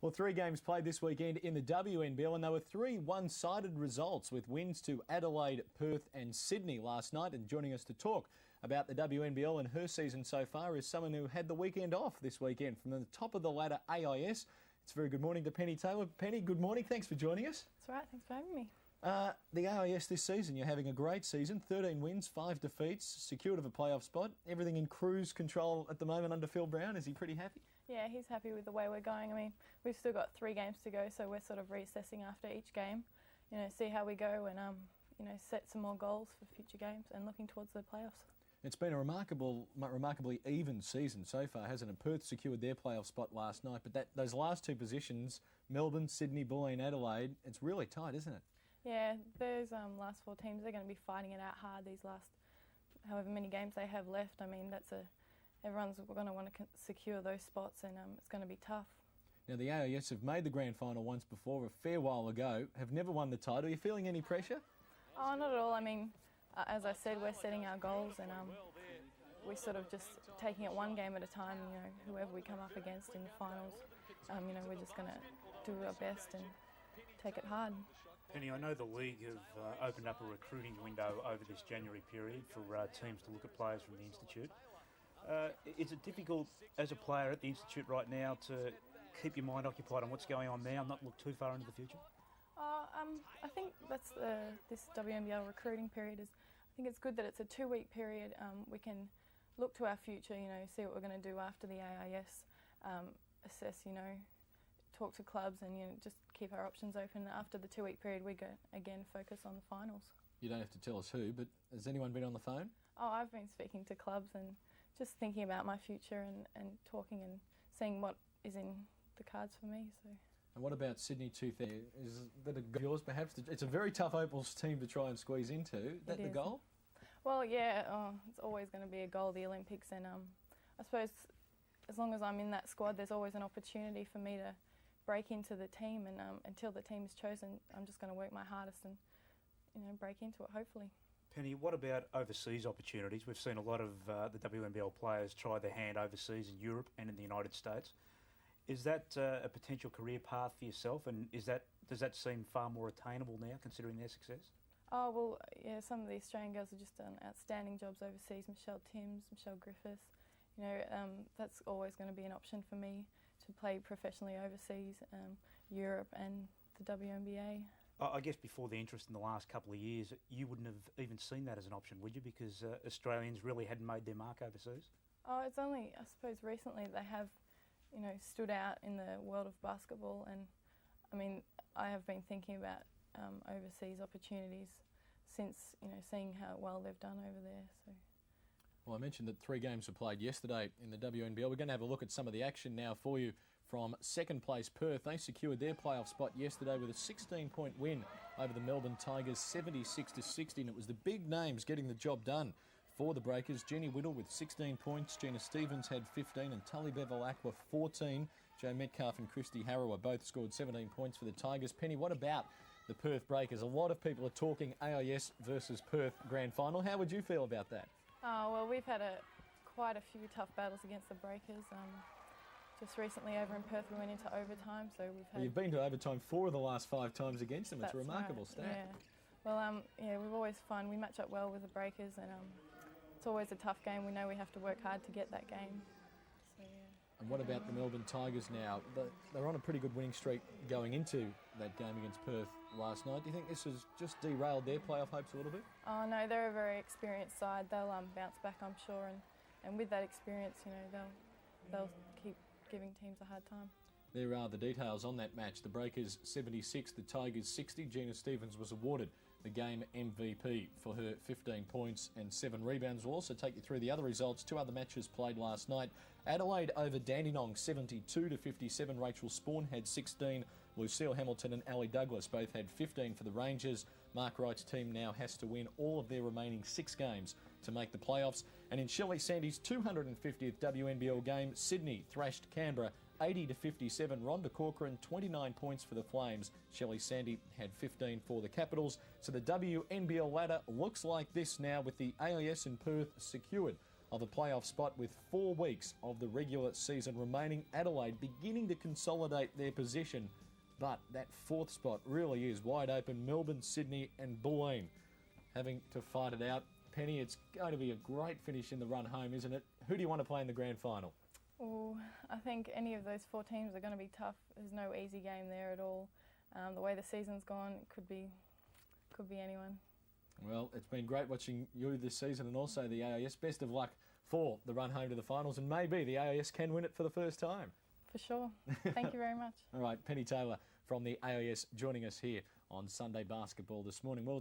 Well, 3 games played this weekend in the WNBL, and there were 3 one-sided results with wins to Adelaide, Perth and Sydney last night. And joining us to talk about the WNBL and her season so far is someone who had the weekend off this weekend from the top of the ladder AIS. It's very good morning to Penny Taylor. Penny, good morning. Thanks for joining us. That's right. Thanks for having me. The AIS this season, you're having a great season. 13 wins, 5 defeats, secured of a playoff spot. Everything in cruise control at the moment under Phil Brown. Is he pretty happy? Yeah, he's happy with the way we're going. I mean, we've still got 3 games to go, so we're sort of reassessing after each game. See how we go and, set some more goals for future games and looking towards the playoffs. It's been a remarkably even season so far, hasn't it? Perth secured their playoff spot last night, but those last 2 positions, Melbourne, Sydney, Bulleen, Adelaide, it's really tight, isn't it? Yeah, those last 4 teams, they're going to be fighting it out hard these last however many games they have left. I mean, everyone's going to want to secure those spots, and it's going to be tough. Now, the AIS have made the grand final once before, a fair while ago, have never won the title. Are you feeling any pressure? Oh, not at all. I mean, as I said, we're setting our goals, and we're sort of just taking it one game at a time. Whoever we come up against in the finals, we're just going to do our best and take it hard. Penny, I know the league have opened up a recruiting window over this January period for teams to look at players from the Institute. Is it difficult as a player at the Institute right now to keep your mind occupied on what's going on there and not look too far into the future? I think that's this WNBL recruiting period is. I think it's good that it's a 2-week period. We can look to our future, see what we're going to do after the AIS, assess, talk to clubs and just keep our options open. After the 2-week period, we go again focus on the finals. You don't have to tell us who, but has anyone been on the phone? Oh, I've been speaking to clubs and just thinking about my future and talking and seeing what is in the cards for me. So. And what about Sydney 2000? Is that a goal of yours perhaps? It's a very tough Opals team to try and squeeze into. Is that the goal? Well, yeah, it's always going to be a goal, the Olympics, and I suppose as long as I'm in that squad, there's always an opportunity for me to break into the team, and until the team is chosen, I'm just going to work my hardest and break into it, hopefully. Penny, what about overseas opportunities? We've seen a lot of the WNBL players try their hand overseas in Europe and in the United States. Is that a potential career path for yourself, and does that seem far more attainable now, considering their success? Oh, well, yeah, some of the Australian girls have just done outstanding jobs overseas. Michelle Timms, Michelle Griffiths. That's always going to be an option for me to play professionally overseas, Europe and the WNBA. I guess before the interest in the last couple of years, you wouldn't have even seen that as an option, would you? Because Australians really hadn't made their mark overseas? Oh, it's only, I suppose, recently they have, stood out in the world of basketball, and I mean, I have been thinking about overseas opportunities since, seeing how well they've done over there. So. Well, I mentioned that 3 games were played yesterday in the WNBL. We're going to have a look at some of the action now for you from second place Perth. They secured their playoff spot yesterday with a 16-point win over the Melbourne Tigers, 76-60. And it was the big names getting the job done for the Breakers. Jenny Whittle with 16 points, Gina Stevens had 15 and Tully Bevel-Aqua 14. Joe Metcalf and Christy Harrower both scored 17 points for the Tigers. Penny, what about the Perth Breakers? A lot of people are talking AIS versus Perth grand final. How would you feel about that? Oh, well, we've had quite a few tough battles against the Breakers. Just recently over in Perth we went into overtime, so we've had... Well, you've been to overtime 4 of the last 5 times against them. It's a remarkable stat. Yeah. Well, we've always we match up well with the Breakers, and it's always a tough game. We know we have to work hard to get that game. So, yeah. And what about the Melbourne Tigers now? They're on a pretty good winning streak going into that game against Perth last night. Do you think this has just derailed their playoff hopes a little bit? Oh no, they're a very experienced side. They'll bounce back, I'm sure, and with that experience, they'll keep giving teams a hard time. There are the details on that match. The Breakers 76, the Tigers 60. Gina Stevens was awarded the game MVP for her 15 points and 7 rebounds. We'll also take you through the other results. 2 other matches played last night. Adelaide over Dandenong 72-57. Rachel Spawn had 16. Lucille Hamilton and Ali Douglas both had 15 for the Rangers. Mark Wright's team now has to win all of their remaining 6 games to make the playoffs. And in Shelley Sandy's 250th WNBL game, Sydney thrashed Canberra 80-57. Rhonda Corcoran, 29 points for the Flames. Shelley Sandy had 15 for the Capitals. So the WNBL ladder looks like this now, with the AIS in Perth secured of a playoff spot with 4 weeks of the regular season remaining. Adelaide beginning to consolidate their position, but that 4th spot really is wide open. Melbourne, Sydney and Bulleen having to fight it out. Penny, it's going to be a great finish in the run home, isn't it? Who do you want to play in the grand final? Oh, I think any of those 4 teams are going to be tough. There's no easy game there at all. The way the season's gone, it could be anyone. Well, it's been great watching you this season and also the AIS. Best of luck for the run home to the finals, and maybe the AIS can win it for the first time. For sure. Thank you very much. All right, Penny Taylor from the AIS joining us here on Sunday Basketball this morning. Well,